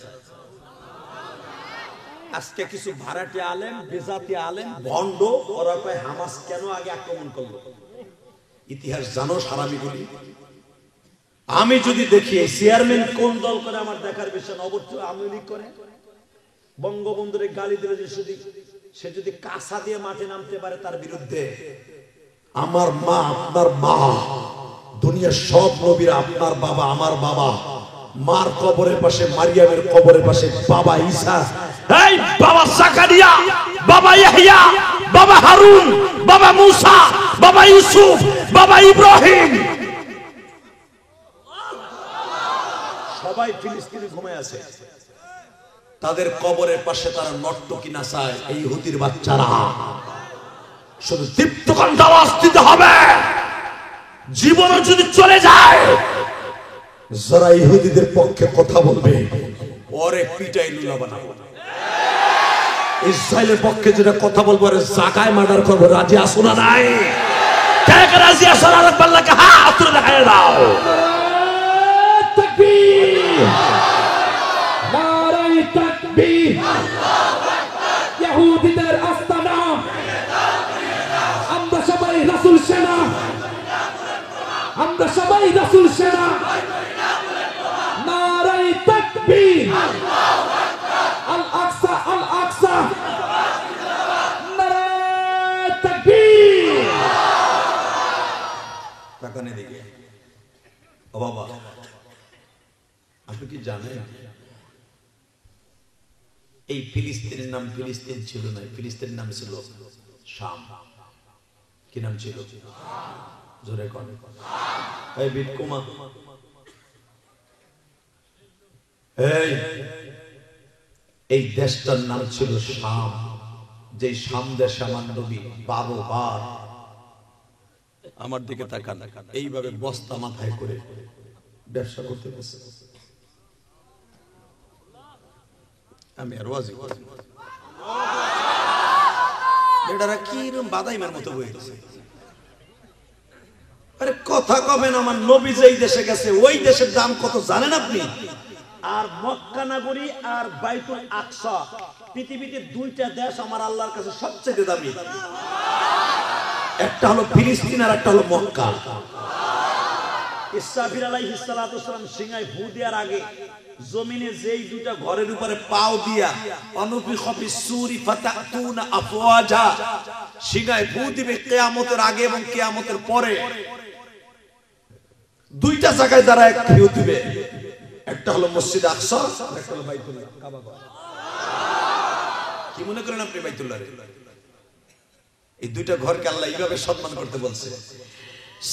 আজকে কিছু ভাড়াটে আলেম, বেজাতি আলেম, ভণ্ড, ওরা কয় হামাস কেন আগে আক্রমণ করলো? ইতিহাস জানো সারামিগুলি? আমি যদি দেখি এই চেয়ারম্যান কোন দল করে আমার দেখার বিষয় না, অবশ্যই আওয়ামী লীগ করে। বঙ্গবন্ধুর গালি দিলে যে সে যদি কাঁসা দিয়ে মাঠে নামতে পারে তার বিরুদ্ধে, আমার মা আপনার মা, দুনিয়ার সব নবীরা আপনার বাবা আমার বাবা, মার কবরের পাশে মারিয়ামের কবরের পাশে বাবা ঈসা, এই বাবা জাকারিয়া, বাবা ইয়াহইয়া, বাবা হারুন, বাবা মুসা, বাবা ইউসুফ, বাবা ইব্রাহিম, সবাই ফিলিস্তিনে ঘুমায় আছে। তাদের কবরের পাশে তারা নর্তকী নাচায়। এই ইহুদির বাচ্চারা শুধু দীপ্তকণ্ঠ আওয়াজ দিতে হবে, জীবনও যদি চলে যায়, যারা ইহুদিদের পক্ষে কথা বলবে ওরে পিটাই লুলা বানাবো। ইসরায়েলের পক্ষে যেটা কথা বলবো ওরে জাগায় মার্ডার করবো। রাজি আসো না নাই? কে এক রাজি আছেন আর আল্লাহকে হাত তুলে দেখায় দাও। তাকবীর, নারায়ে তাকবীর। ইহুদিদের আস্তানা, আমরা সবাই রাসূল সেনা, আমরা সবাই রাসূল সেনা। নারায়ে তাকবীর, আল আকসা, আল আকসা, নারায়ে তাকবীর। তাকানে দিকে ও বাবা, আপনি কি জানেন এই ফিলিস্তিনের নাম ফিলিস্তিন ছিল না, ফিলিস্তিনের নাম ছিল শাম। কি নাম ছিল? জোরে কোন এই বিটকুমা, এই দেশটার নাম ছিল শাম। যে শাম দেশে আমার নবী 12 বার, আমার দিকে তাকান, এইভাবে বস্তা মাথায় করে ব্যবসা করতে গেছে। আমি আর ওয়াজি করছি, এটারা কি রকম বাদাইমার মতো হয়ে গেছে। আরে কথা কবেন, আমার নবী যেই দেশে গেছে ওই দেশের দাম কত জানেন আপনি? আর মক্কা নগরী আর বাইতুল আকসা, পৃথিবীতে দুইটা দেশ আমার আল্লাহর কাছে সবচেয়ে দামি। একটা হলো ফিলিস্তিন আর একটা হলো মক্কা। ইসরাফিল আলাইহিস সালাতু ওয়াসসালাম সিংহায় ফু দেওয়ার আগে জমিনে যেই দুইটা ঘরের উপরে পাও দিয়া অনুফিখা ফিস-সূরি ফাতাতুনা আফওয়াজা, সিংহায় ফু দিবে কিয়ামতের আগে এবং কিয়ামতের পরে। দুইটা জায়গায় যারা এক ফু দিবে, একটা হলো মসজিদ আকসা, একটা হলো বাইতুল্লাহ কাবা ঘর। কি মনে করেন আপনি বাইতুল্লাহ? এই দুইটা ঘরকে আল্লাহ এইভাবে সম্মান করতে বলছে।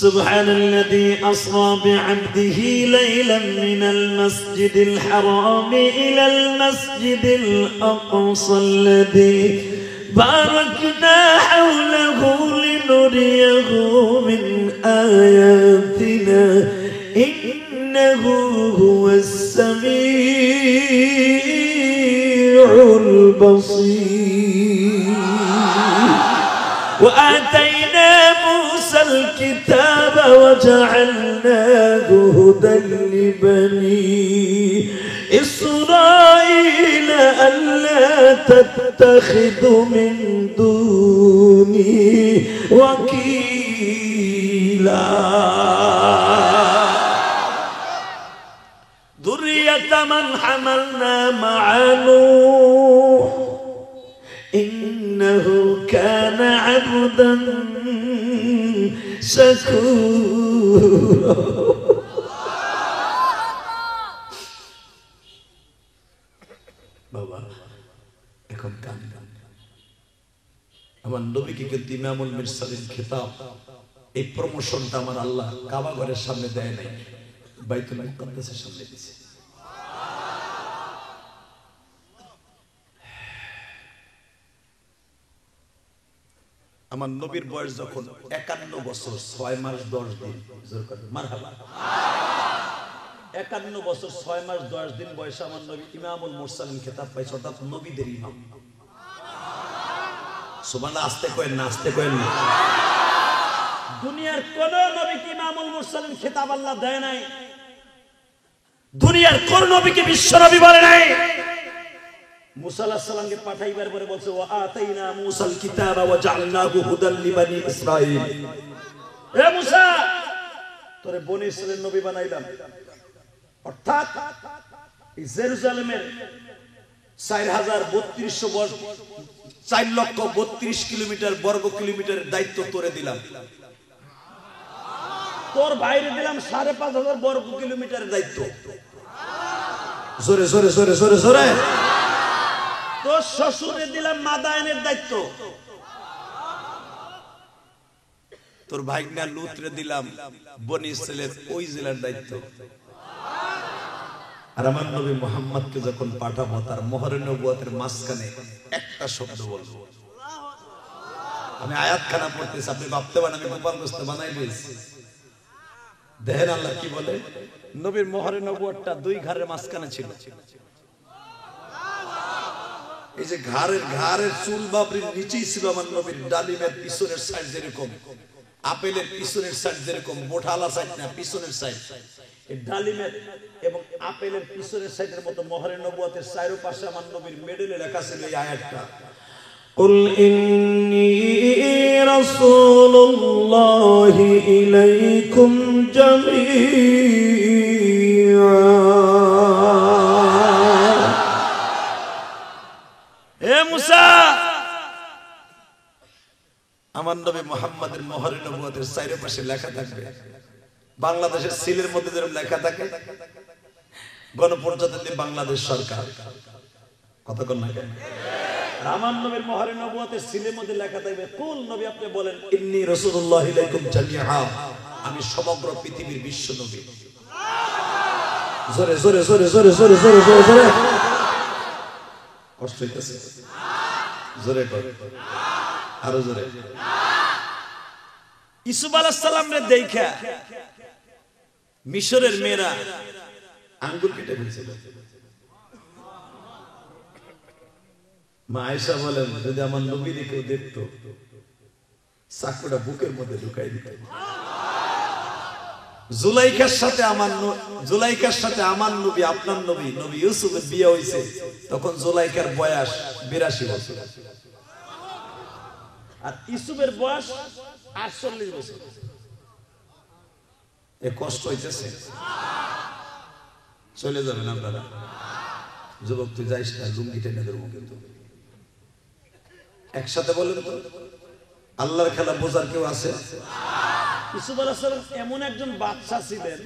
সুবহানাল্লাযী আসরা বি'আবদিহি লাইলান মিনাল মাসজিদিল হারাম ইলাল মাসজিদিল আকসাল্লাযী বারাকনা হাওলাহু লিনুরিয়াহু মিন আয়াতিনা ইন্নাহু হুয়াস সামিউল বাসীর। وآتينا موسى الكتاب وجعلناه هدى لبني إسرائيل ألا تتخذوا من دوني وكيلا ذرية من حملنا مع نوح إنه كان عبدا شكورا। বাবা এখন কান, আমার নবীকে কিন্তু ইমামুল মুরসালিন খেতাব, এই প্রমোশনটা আমার আল্লাহ কাবা ঘরের সামনে দেয় নাই, বাইতুল মুকাদ্দাসের সামনে দিয়েছে। আমার নবীর বয়স যখন 51 বছর 6 মাস 10 দিন, মারহাবা, 51 বছর 6 মাস 10 দিন বয়সে আমার নবী ইমামুল মুরসালিন খেতাব পাইছে, অর্থাৎ নবীদের ইমাম। সুবহানাল্লাহ, আস্তে কইেন না, আস্তে কইেন না। দুনিয়ার কোন নবীকে ইমামুল মুরসালিন খেতাব আল্লাহ দেয় নাই, দুনিয়ার কোন নবীকে বিশ্ব নবী বলে নাই। মুসা আলাইহিস সালামকে পাঠাইবার পরে বলছে ওয়া আতাইনা মুসাল কিতাবা ওয়া জাআলনাহু হুদাল লিবানি ইসরাঈল। এ মুসা, তোরে বনি ইসরাঈলের নবী বানাইলাম। অর্থাৎ এই জেরুজালেমের 4 লক্ষ 32 কিলোমিটার বর্গ কিলোমিটারের দায়িত্ব তোরে দিলাম। তোর বাইরে দিলাম 5,500 বর্গ কিলোমিটারের দায়িত্ব। জোরে জোরে জোরে জোরে জোরে। তোর শ্বশুরে দিলাম মাদায়েনের দায়িত্ব। তোর ভাইগনা লুতরে দিলাম বনি ইসরাইলের ওই জেলার দায়িত্ব। আর আমার নবী মুহাম্মদকে যখন পাঠাবো তার মোহরে নবুয়তের মাঝখানে একটা শব্দ বলবো। আমি আয়াতখানা পড়তেছি, আপনি ভাবতে পারেন আমি গোপালগঞ্জ বানাই দিয়েছি। দেখেন আল্লাহ কি বলে, নবীর মোহরে নবুয়তটা 2 ঘাড়ের মাঝখানে ছিল। এই যে ঘাড়ের চুল বাবরির নিচেই ছিল আমার নবীর ডালিমের পিছনের সাইড যেরকম, আপেলের পিছনের সাইড যেরকম মোটালা সাইড না পিছনের সাইড, এই ডালিমের এবং আপেলের পিছনের সাইডের মতো মোহরে নবুয়তের চারো পাশে আমার নবীর মেডেলে লেখা ছিল এই আয়াতটা, قل إني رسول الله إليكم جميعا এ মুসা, আমার নবী মুহাম্মদের মোহরে নবুয়তের চারো পাশে লেখা থাকবে। বাংলাদেশের সিলের মধ্যে যেরকম লেখা থাকে গণপ্রজাতন্ত্রী বাংলাদেশ সরকার, কতক্ষণ না কেন আমার নবীর মোহরে নবুয়তের সিলের মধ্যে লেখা থাকবে কুল নবী আপনি বলেন ইন্নী রাসূলুল্লাহ ইলাইকুম জামিআ, আমি সমগ্র পৃথিবীর বিশ্ব নবী। জোরে জোরে জোরে জোরে জোরে জোরে জোরে জোরে কষ্ট হইতেছে, জোরে করে আরো জোরে। ইসুফ আলাইহিস সালাম রে দেখা মিশরের মেয়েরা আঙ্গুল কেটে ফেলছিল। মা আয়েশা বলেন যদি আমার নবীকে কেউ দেখতো চাকুটা বুকের মধ্যে ঢুকাই দিত। জুলাইখার সাথে আমার নবী আপনার নবী নবী ইউসুফের বিয়ে হয়েছে, তখন জুলাইখার বয়স 82 বছর আর ইউসুফের বয়স 48 বছর। এ কষ্ট হইতেছে, চলে যাবেন আপনারা। যুবক তুই যাইস না, লুঙ্গি টেনে ধরবো কিন্তু। একসাথে বলেন তো আল্লাহর খেলা বোঝার কেউ আছে? ইসুফ আলাইহিস সালাম এমন একজন বাদশা ছিলেন,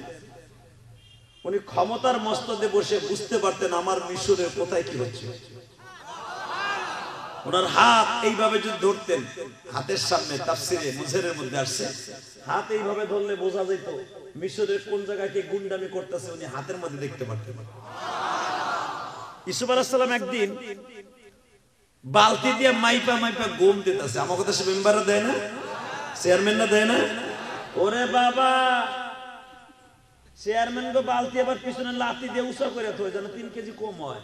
উনি ক্ষমতার মস্তদে বসে বুঝতে পারতেন আমার মিশরের কোথায় কি হচ্ছে। ওনার হাত এইভাবে যদি ধরতেন, হাতের সামনে তাফসিরে মুজেরের মধ্যে আসছে হাত এইভাবে ধরলে বোঝা যেত মিশরের কোন জায়গায় কি গুন্ডামি করতেছে, উনি হাতের মধ্যে দেখতে পারতেন। ইসুফ আলাইহিস সালাম একদিন বালতি দিয়ে মাইপা মাইপা গম দিতেছে। আমাকে তো মেম্বাররা দেয় না, চেয়ারম্যানরা দেয় না। ওরে বাবা, চেয়ারম্যান গো বালতি আবার পিছনে লাঠি দিয়ে উঁচা করে থই যেন 3 কেজি কম হয়।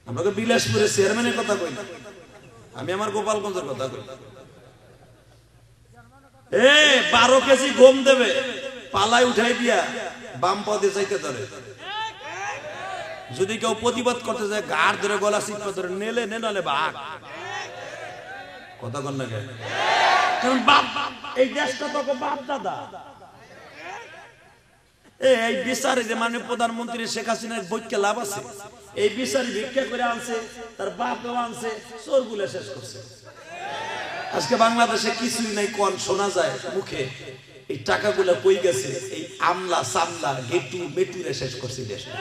আমাকে বিলাসপুরের চেয়ারম্যানের কথা কই না, আমি আমার গোপালগঞ্জের কথা কই। 12 কেজি গম দেবে, পালায় উঠাই দিয়া বাম পদে যাইতে ধরে। যদি কেউ প্রতিবাদ করতে যায় গাড় ধরে গলা চিপা ধরে নেলে নেলে বাঘ। কথা কন না কেন? কারণ বাপ এই দেশটা তো বাপ দাদা। এই বিচারে যে মানে প্রধানমন্ত্রী শেখ হাসিনার বইকে লাভ আছে, এই বিচার ভিক্ষা করে আনছে, তার বাপও আনছে, চোরগুলো শেষ করছে। আজকে বাংলাদেশে কিছুই নাই, কোন শোনা যায় মুখে এই টাকাগুলো কই গেছে, এই আমলা সামলা গেটু মেটুরে শেষ করছে দেশটা।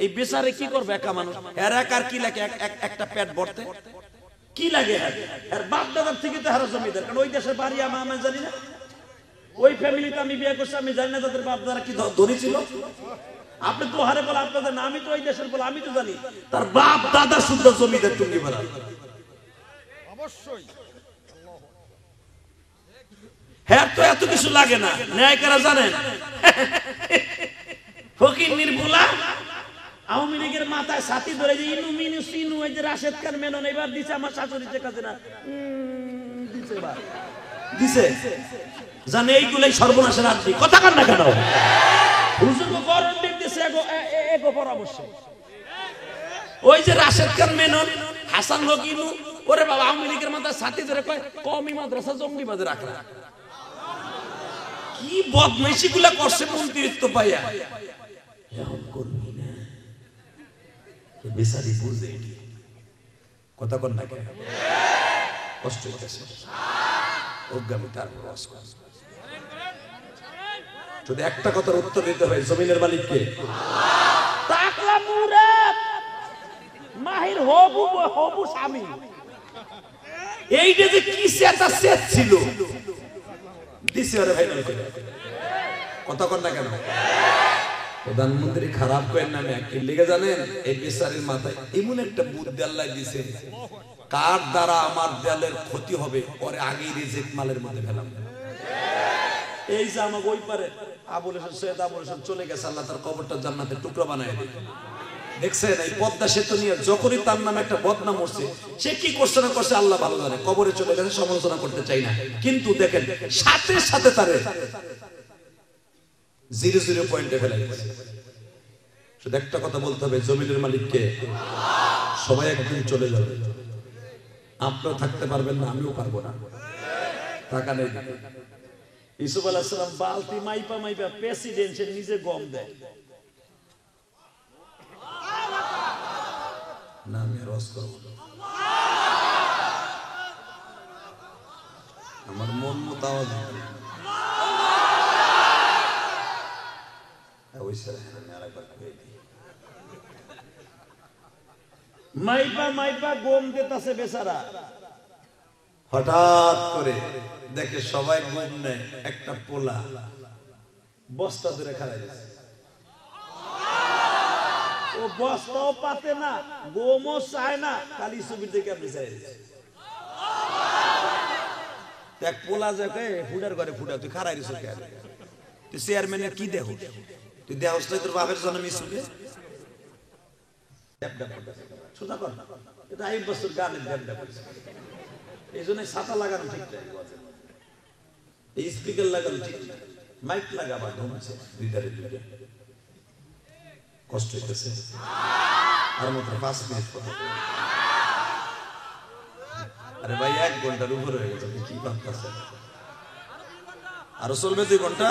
এই বিচারে কি করবে একা মানুষ? এর একার কি লাগে একটা পেট ভরতে? কি লাগে আর বাপ দাদার থেকে তো হারা জমিদার, কারণ ওই দেশের বাড়ি আমি জানি না, ওই ফ্যামিলিতে আমি বিয়ে করছি, আমি জানি না তাদের বাপ দাদা কি ধনী ছিল। আপনি তো হারে বলে আপনাদের না, আমি তো ওই দেশের বলে আমি তো জানি তার বাপ দাদা শুদ্ধ জমিদার টুঙ্গি বেড়া। অবশ্যই হ্যাঁ, তো এত কিছু লাগে না। ন্যায় কারা জানেন? ফকির নির্ভুলা আওয়ামী লীগের মাথায় ছাতি ধরে যে ইনু মিনু সিনু এই যে রাশেদ খান মেনন এবার দিছে আমার শাশুড়ি শেখ হাসিনা দিছে, এবার দিছে জানে এইগুলাই সর্বনাশের আড্ডি। কথা কান না কেন? হুজুর গরম দিন দিছে এগো পরামর্শ। ওই যে রাশেদ খান মেনন, হাসান হক ইনু, ওরে বাবা আওয়ামী লীগের মাথায় ছাতি ধরে কয় কওমি মাদ্রাসা জঙ্গিবাদে রাখা। কি বদমাইশি গুলা করছে মন্ত্রিত্ব পাইয়া। এখন করবি না, বেচারি বুঝে। কথা কন না কেন? কষ্ট হইতেছে, অজ্ঞামিতার রস। যদি একটা কথার উত্তর দিতে হয়, জমিনের মালিক কে? টাকলা মুরাদ মাহির হবু হবু স্বামী। এইটা যে কি সেটা সেট ছিল দিছে আরে ভাই করে। কথা কন না কেন? প্রধানমন্ত্রী খারাপ করেন না, কি লিখে জানেন? এই বেচারির মাথায় এমন একটা বুদ্ধি আল্লাহ দিয়েছে, কার দ্বারা আমার দেয়ালের ক্ষতি হবে পরে আগেই রিজেক্ট মালের মধ্যে ফেলাম। এই যে আমাকে ওই পারে আবুল হোসেন সৈয়দ আবুল হোসেন চলে গেছে, আল্লাহ তার কবরটা জান্নাতের টুকরো বানায় দিল। দেখছেন এই পদ্মা সেতু নিয়ে যখনই তার নামে একটা বদনাম উঠছে, সে কি করছে না করছে আল্লাহ ভালো জানে, কবরে চলে গেছে, সমালোচনা করতে চাই না, কিন্তু দেখেন সাথে সাথে তারে 0 পয়েন্টে ফেলে গেছে। শুধু একটা কথা বলতে হবে, জমিনের মালিককে। সবাই একদিন চলে যাবে, আপনারা থাকতে পারবেন না, আমিও পারবো না, টাকা নেই। ইউসুফ আলাইহিস সালাম বালতি মাইপা মাইপা প্রেসিডেন্টের নিজে গম দেয় না, আমি রস করবো না, আমার মন মতো আওয়াজ মাইপা মাইপা গম দিতেছে বেচারা। হঠাৎ করে দেখে সবাই গম নেয়, একটা পোলা বস্তা ধরে খাড়াই গেছে। ও বস্তাও পাতে না, গমও চায় না, খালি ছবির দিকে আপনি চাই এক পোলা যাকে ফুডার ঘরে ফুডা, তুই খাড়াই দিস কেন? তুই চেয়ারম্যানের কি দেহ? তুই দেহস নাই তোর বাপের জন্য মিস হবে? সোজা কর, এটা 5 বছর গানের ড্যাবডা করছে, এই জন্য ছাতা লাগানো ঠিক নাই, এই স্পিকার লাগানো ঠিক নাই, মাইক লাগাবা ধুমছে দুই ধারে দুইটা, কষ্ট হইতেছে। আর মাত্র 5 মিনিট কথা। আরে ভাই 1 ঘন্টার উপর হয়ে গেছে, কি ভাবতেছেন? আরো চলবে 2 ঘন্টা?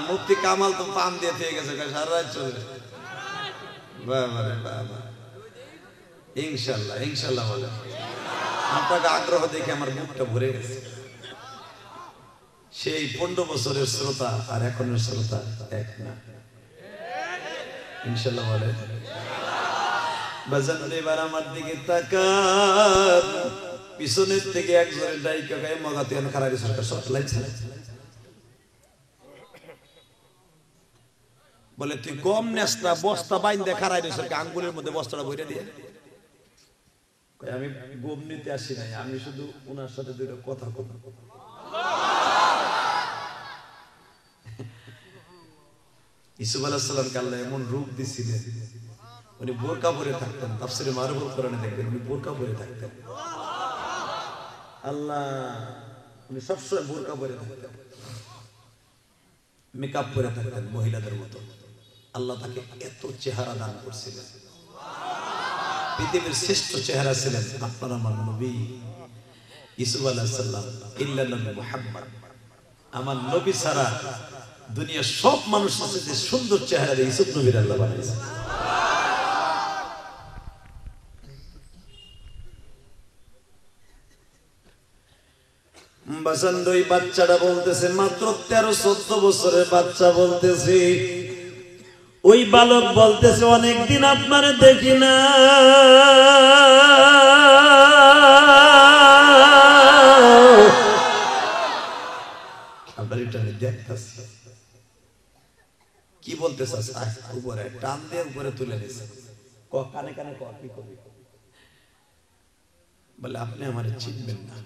মুফতি কামাল তো পান দিয়ে থেকে গেছে, সারা রাত চলবে। বাবা রে বাবা, ইনশাল্লাহ ইনশাল্লাহ বলে। আপনাকে আগ্রহ দেখে আমার বুকটা ভরে গেছে। সেই 15 বছরের শ্রোতা আর এখনের শ্রোতা এক না, ইনশাল্লাহ বলে। বাজান এবার আমার দিকে তাকান, পিছনের থেকে একজনের ডাইকা গায়ে মগাতিয়ান খারারি সরকার শট লাগছে, বলে তুই গম নেসটা বস্তা বাইন্দে খারাই দিছ, আঙ্গুলের মধ্যে বস্তাটা বইরে দিয়ে। আমি গম নিতে আসি নাই, আমি শুধু ওনার সাথে দুটো কথা কথা। ইসুফ আলাইহিস সালামকে আল্লাহ এমন রূপ দিছিলেন, উনি বোরকা পরে থাকতেন। তাফসীরে মারুফুল কোরআনে দেখবেন উনি বোরকা পরে থাকতেন। আল্লাহ, উনি সবসময় বোরকা পরে থাকতেন, মেকআপ করে থাকতেন মহিলাদের মতো। আল্লাহ তাকে এত চেহারা দান করছিলেন, পৃথিবীর শ্রেষ্ঠ চেহারা ছিলেন আপনার আমার নবী ইউসুফ আলাইহিস সালাম। ইল্লা নবী মুহাম্মদ, আমার নবী ছাড়া দুনিয়ার সব মানুষের সাথে সুন্দর চেহারা দিয়ে ইউসুফ নবীর আল্লাহ বানাইছেন। বাসান্দ ওই বাচ্চাটা বলতেছে, মাত্র 13-14 বছরের বাচ্চা বলতেছে, ওই বালক বলতেছে অনেকদিন আপনারে দেখি না, আপনার এটা দেখতেছি কি বলতেছে, উপরে টান দিয়ে উপরে তুলে নিছে, কানে কানে কি করবি? বলে আপনি আমার চিনবেন না,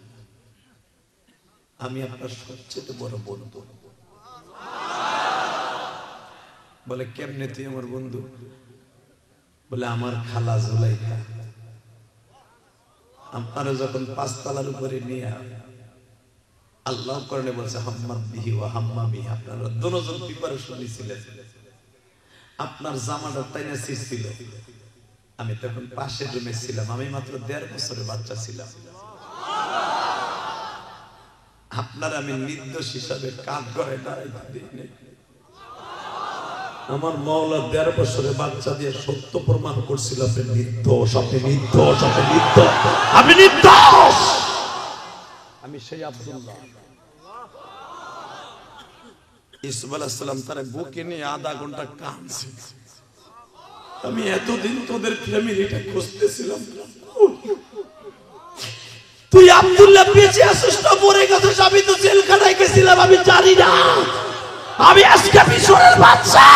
আমি আপনার সবচেয়ে বড় বন্ধু। বলে কেমনে তুই আমার বন্ধু? বলে আমার খালা জুলাইখা আপনারা যখন 5 তলার উপরে নিয়ে আল্লাহ কোরআনে বলছে হাম্মাম বিহি ওয়া হাম্মা বিহি, আপনারা দুজন প্রিপারেশন নিছিলেন, আপনার জামাটা টাইনা ছিঁড়ছিল, আমি তখন পাশের রুমে ছিলাম, আমি মাত্র 1.5 বছরের বাচ্চা ছিলাম, আপনার আমি নির্দোষ হিসাবে কাজ করে দাঁড়াইতে দিই নাই। আমার মাওলা 1.5 বছরের বাচ্চা দিয়ে সত্য প্রমাণ করছিল আপনি নির্দোষ, আপনি নির্দোষ, আপনি নির্দোষ, আপনি নির্দোষ। আমি সেই আব্দুল্লাহ। ইউসুফ আলাইহিস সালাম তার বুকে নিয়ে আধা ঘন্টা কাঁদছে, আমি এতদিন তোদের ফ্যামিলিটা খুঁজতেছিলাম, তুই আব্দুল্লাহ বেঁচে আছিস না মরে গেছিস? আমি তো জেলখানায় গেছিলাম, আমি জানি না, আমি আজকে মিশরের বাচ্চা,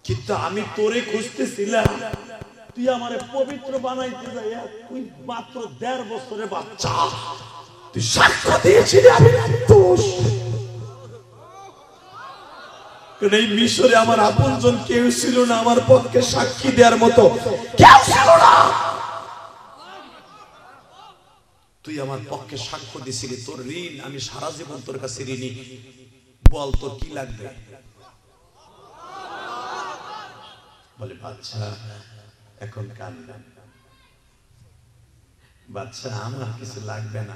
কিন্তু আমি তোরে খুঁজতেছিলাম, তুই আমারে পবিত্র বানাইতে যাইয়া তুই মাত্র 1.5 বছরের বাচ্চা, তুই সাক্ষ্য দিয়েছিলি আমি নির্দোষ। এই মিশরে আমার আপনজন কেউ ছিল না, আমার পক্ষে সাক্ষী দেওয়ার মতো কেউ ছিল না। তুই আমার পক্ষে সাক্ষ্য দিছিলি, তোর ঋণ আমি সারা জীবন তোর কাছে ঋণী। বল তোর কি লাগবে? বলে বাচ্চা এখন কান্না। বাচ্চা আমার কিছু লাগবে না,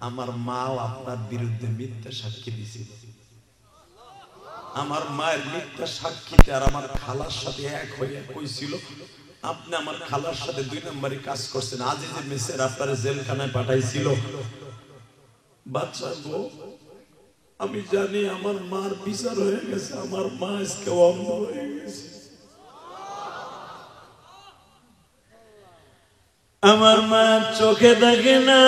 আমার মাও আপনার বিরুদ্ধে মিথ্যা সাক্ষী দিছিল। আমার মায়ের মিথ্যা সাক্ষীতে আর আমার খালার সাথে এক হয়ে কইছিল আপনি আমার খালার সাথে 2 নম্বরই কাজ করছেন, আজিজে মিসর আপনার জেলখানায় পাঠাইছিল। বাচ্চা গো, আমি জানি আমার মার বিচার হয়ে গেছে, আমার মা আজকে অন্ধ হয়ে গেছে। আমার মা চোখে দেখে না,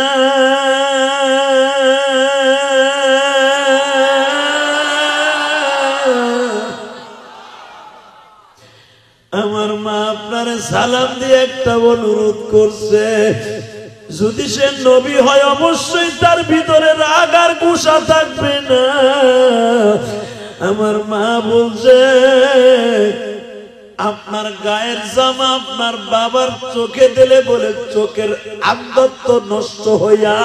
আমার মা আপনার সালাম দিয়ে একটা অনুরোধ করছে, যদি সে নবী হয় অবশ্যই তার ভিতরে রাগ আর গুসা থাকবে না। আমার মা বলছে আপনার গায়ের জামা আপনার বাবার চোখে দিলে বলে চোখের আন্দত্ব নষ্ট হইয়া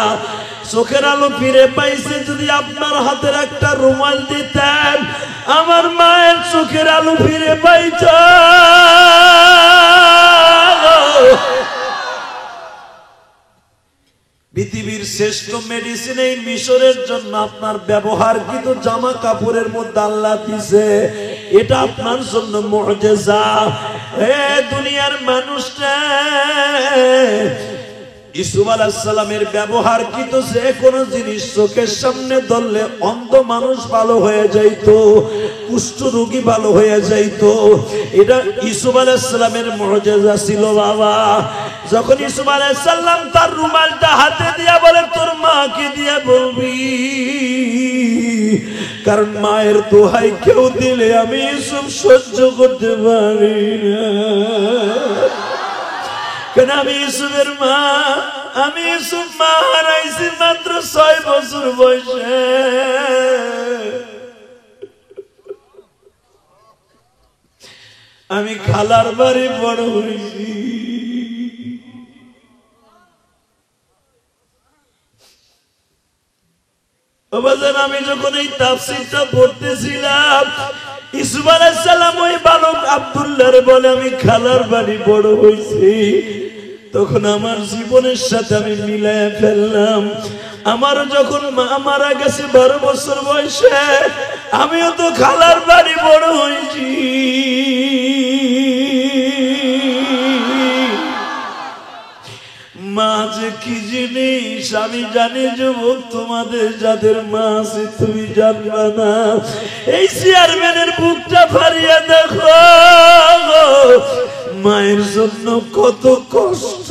চোখের আলো ফিরে পাইছে, যদি আপনার হাতের একটা রুমাল দিতেন আমার মায়ের চোখের আলো ফিরে পাইত। পৃথিবীর শ্রেষ্ঠ মেডিসিন এই মিশরের জন্য আপনার ব্যবহার কিন্তু জামা কাপড়ের মধ্যে আল্লাহ দিছে, এটা আপনার জন্য মুআজিজা। হে দুনিয়ার মানুষরা, ইউসুফ আলাইহিস সালামের ব্যবহার কিন্তু যে কোনো জিনিস চোখের সামনে ধরলে অন্ধ মানুষ ভালো হয়ে যাইত, কুষ্ঠ রোগী ভালো হয়ে যাইত। এটা ইউসুফ আলাইহিস সালামের মুআজিজা ছিল বাবা। যখন ইউসুফ আলাইহিস সালাম তার রুমালটা হাতে দিয়া বলে তোর মাকে দিয়া বলবি, কারণ মায়ের দোহাই কেউ দিলে আমি ইউসুফ সহ্য করতে পারি না। কেন আমি ইউসুফের মা, আমি ইউসুফ মা হারাইছি মাত্র 6 বছর বয়সে। আমি খালার বাড়ি বড় হয়েছি। আমি যখন এই তাফসীরটা পড়তেছিলাম, ইউসুফ আলাইহিস সালাম ওই বালক আব্দুল্লাহর বলে আমি খালার বাড়ি বড় হয়েছি। তখন আমার জীবনের সাথে আমি মিলায় ফেললাম। আমার যখন মা মারা গেছে 12 বছর বয়সে, আমিও তো খালার বাড়ি বড় হয়েছি। মা যে কি জিনিস আমি জানি, যুবক তোমাদের যাদের মা আছে তুমি জানবা না। এই চেয়ারম্যানের বুকটা ফাড়িয়ে দেখো, মায়ের জন্য কত কষ্ট।